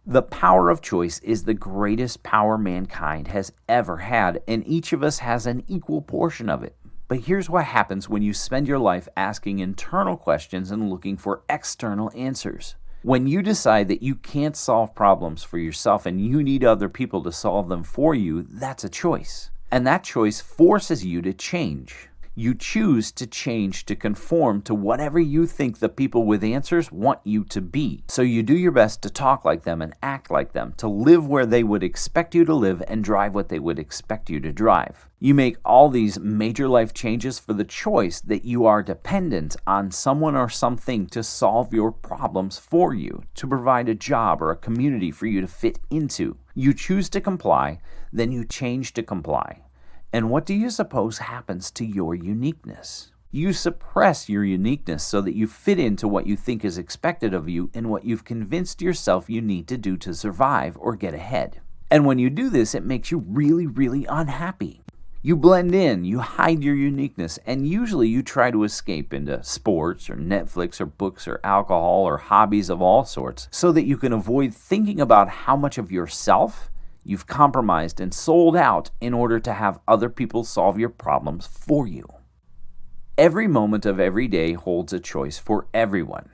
The power of choice is the greatest power mankind has ever had, and each of us has an equal portion of it. But here's what happens when you spend your life asking internal questions and looking for external answers. When you decide that you can't solve problems for yourself and you need other people to solve them for you, that's a choice. And that choice forces you to change. You choose to change to conform to whatever you think the people with answers want you to be. So you do your best to talk like them and act like them, to live where they would expect you to live and drive what they would expect you to drive. You make all these major life changes for the choice that you are dependent on someone or something to solve your problems for you, to provide a job or a community for you to fit into. You choose to comply, then you change to comply. And what do you suppose happens to your uniqueness? You suppress your uniqueness so that you fit into what you think is expected of you and what you've convinced yourself you need to do to survive or get ahead. And when you do this, it makes you really, really unhappy. You blend in, you hide your uniqueness, and usually you try to escape into sports or Netflix or books or alcohol or hobbies of all sorts so that you can avoid thinking about how much of yourself you've compromised and sold out in order to have other people solve your problems for you. Every moment of every day holds a choice for everyone.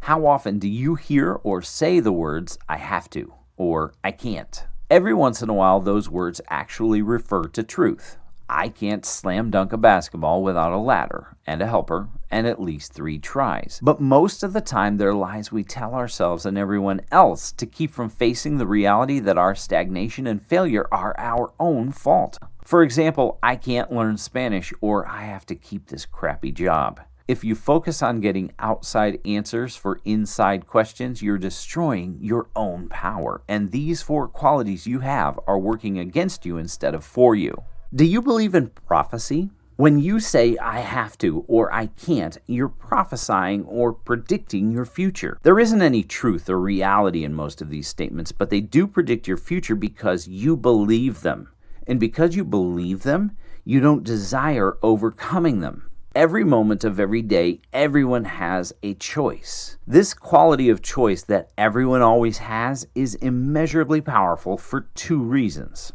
How often do you hear or say the words, "I have to," or "I can't"? Every once in a while, those words actually refer to truth. I can't slam dunk a basketball without a ladder and a helper and at least 3 tries. But most of the time, they're lies we tell ourselves and everyone else to keep from facing the reality that our stagnation and failure are our own fault. For example, I can't learn Spanish, or I have to keep this crappy job. If you focus on getting outside answers for inside questions, you're destroying your own power. And these 4 qualities you have are working against you instead of for you. Do you believe in prophecy? When you say, "I have to," or "I can't," you're prophesying or predicting your future. There isn't any truth or reality in most of these statements, but they do predict your future because you believe them. And because you believe them, you don't desire overcoming them. Every moment of every day, everyone has a choice. This quality of choice that everyone always has is immeasurably powerful for 2 reasons.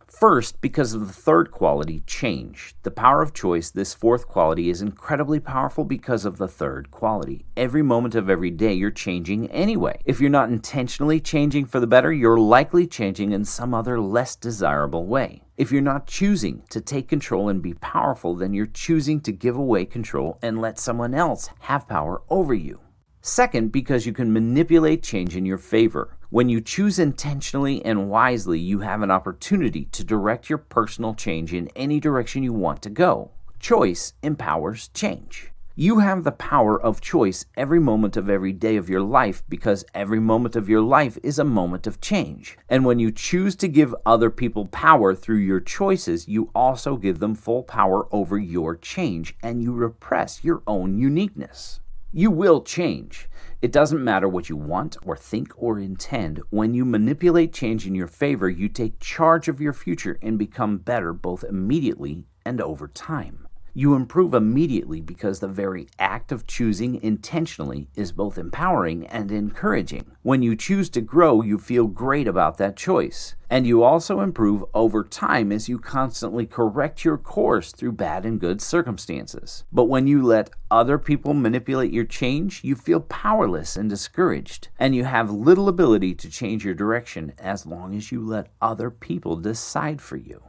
First, because of the 3rd quality, change. The power of choice, this 4th quality, is incredibly powerful because of the 3rd quality. Every moment of every day, you're changing anyway. If you're not intentionally changing for the better, you're likely changing in some other less desirable way. If you're not choosing to take control and be powerful, then you're choosing to give away control and let someone else have power over you. Second, because you can manipulate change in your favor. When you choose intentionally and wisely, you have an opportunity to direct your personal change in any direction you want to go. Choice empowers change. You have the power of choice every moment of every day of your life because every moment of your life is a moment of change. And when you choose to give other people power through your choices, you also give them full power over your change and you repress your own uniqueness. You will change. It doesn't matter what you want or think or intend. When you manipulate change in your favor, you take charge of your future and become better both immediately and over time. You improve immediately because the very act of choosing intentionally is both empowering and encouraging. When you choose to grow, you feel great about that choice. And you also improve over time as you constantly correct your course through bad and good circumstances. But when you let other people manipulate your change, you feel powerless and discouraged. And you have little ability to change your direction as long as you let other people decide for you.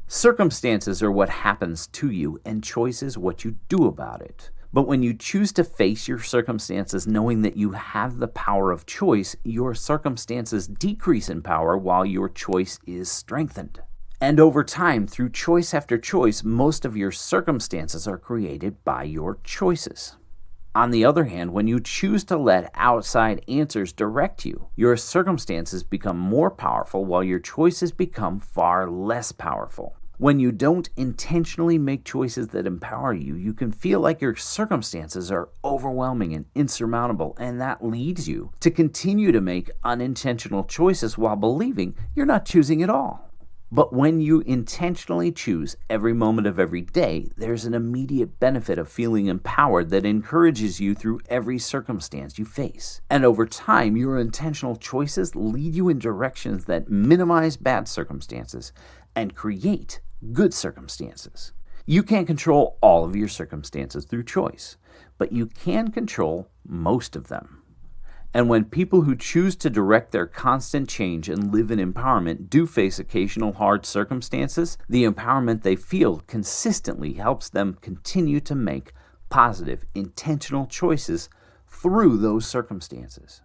Circumstances are what happens to you, and choice is what you do about it. But when you choose to face your circumstances knowing that you have the power of choice, your circumstances decrease in power while your choice is strengthened. And over time, through choice after choice, most of your circumstances are created by your choices. On the other hand, when you choose to let outside answers direct you, your circumstances become more powerful while your choices become far less powerful. When you don't intentionally make choices that empower you, you can feel like your circumstances are overwhelming and insurmountable, and that leads you to continue to make unintentional choices while believing you're not choosing at all. But when you intentionally choose every moment of every day, there's an immediate benefit of feeling empowered that encourages you through every circumstance you face. And over time, your intentional choices lead you in directions that minimize bad circumstances and create good circumstances. You can't control all of your circumstances through choice, but you can control most of them. And when people who choose to direct their constant change and live in empowerment do face occasional hard circumstances, the empowerment they feel consistently helps them continue to make positive, intentional choices through those circumstances.